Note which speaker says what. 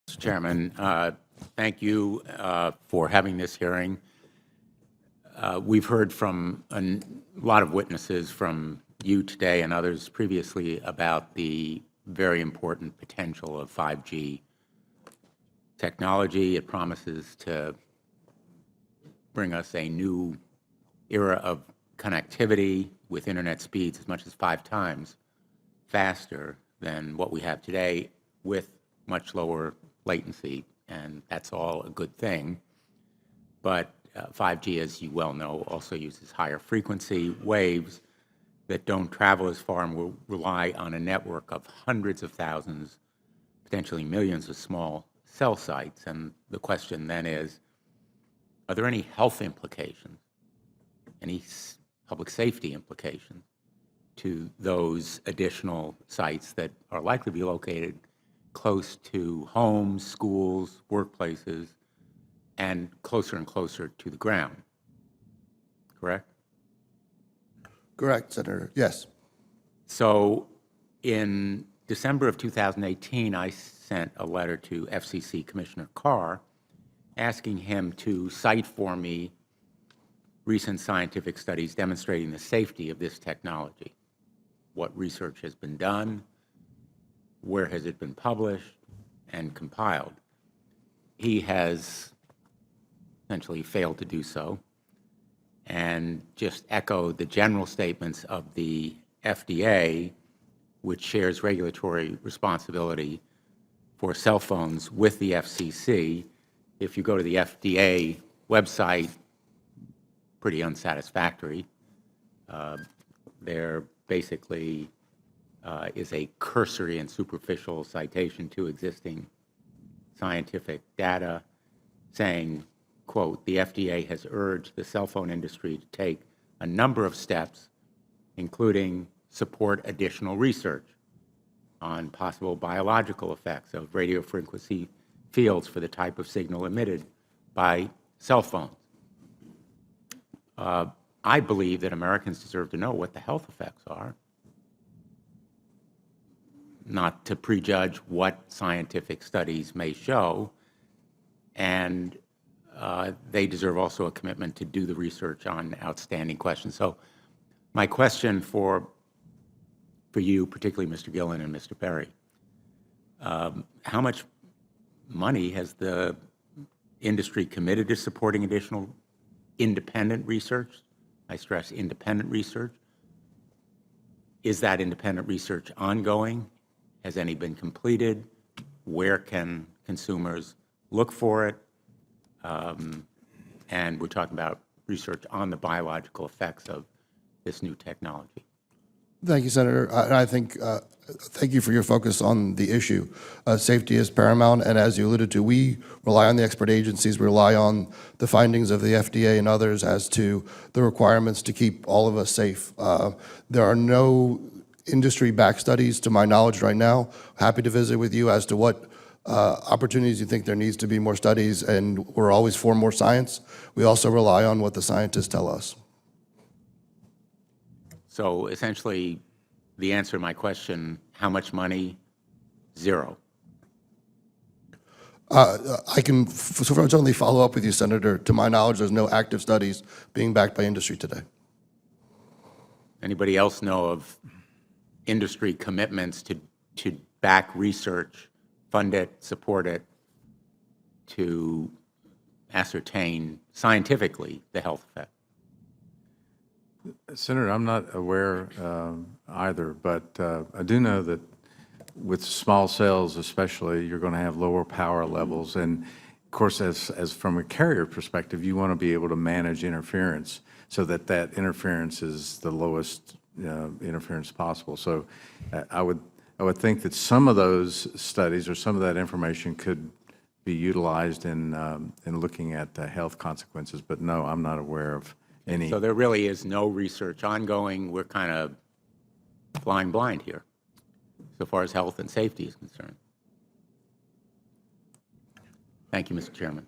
Speaker 1: Mr. Chairman, thank you for having this hearing. We've heard from a lot of witnesses from you today and others previously about the very important potential of 5G technology. It promises to bring us a new era of connectivity with internet speeds as much as 5 times faster than what we have today with much lower latency, and that's all a good thing. But 5G, as you well know, also uses higher frequency waves that don't travel as far and will rely on a network of hundreds of thousands, potentially millions of small cell sites. And the question then is, are there any health implications, any public safety implications to those additional sites that are likely to be located close to homes, schools, workplaces, and closer to the ground? Correct?
Speaker 2: Correct, Senator. Yes.
Speaker 1: So in December of 2018, I sent a letter to FCC Commissioner Carr asking him to cite for me recent scientific studies demonstrating the safety of this technology. What research has been done, where has it been published and compiled. He has essentially failed to do so and just echoed the general statements of the FDA, which shares regulatory responsibility for cell phones with the FCC. If you go to the FDA website, pretty unsatisfactory. There basically is a cursory and superficial citation to existing scientific data saying, quote, the FDA has urged the cell phone industry to take a number of steps, including support additional research on possible biological effects of radio frequency fields for the type of signal emitted by cell phones. I believe that Americans deserve to know what the health effects are, not to prejudge what scientific studies may show, and they deserve also a commitment to do the research on outstanding questions. So my question for you, particularly Mr. Gillen and Mr. Perry, how much money has the industry committed to supporting additional independent research? I stress independent research. Is that independent research ongoing? Has any been completed? Where can consumers look for it? And we're talking about research on the biological effects of this new technology.
Speaker 2: Thank you, Senator. I think, thank you for your focus on the issue. Safety is paramount, and as you alluded to, we rely on the expert agencies, we rely on the findings of the FDA and others as to the requirements to keep all of us safe. There are no industry-backed studies, to my knowledge right now. Happy to visit with you as to what opportunities you think there needs to be more studies, and we're always for more science. We also rely on what the scientists tell us.
Speaker 1: So essentially, the answer to my question, how much money? Zero.
Speaker 2: I can certainly follow up with you, Senator. To my knowledge, there's no active studies being backed by industry today.
Speaker 1: Anybody else know of industry commitments to back research, fund it, support it, to ascertain scientifically the health effect?
Speaker 3: Senator, I'm not aware either, but I do know that with small cells especially, you're going to have lower power levels. And of course, as from a carrier perspective, you want to be able to manage interference so that that interference is the lowest interference possible. So I would think that some of those studies or some of that information could be utilized in looking at the health consequences. But no, I'm not aware of any.
Speaker 1: So there really is no research ongoing. We're kind of flying blind here so far as health and safety is concerned. Thank you, Mr. Chairman.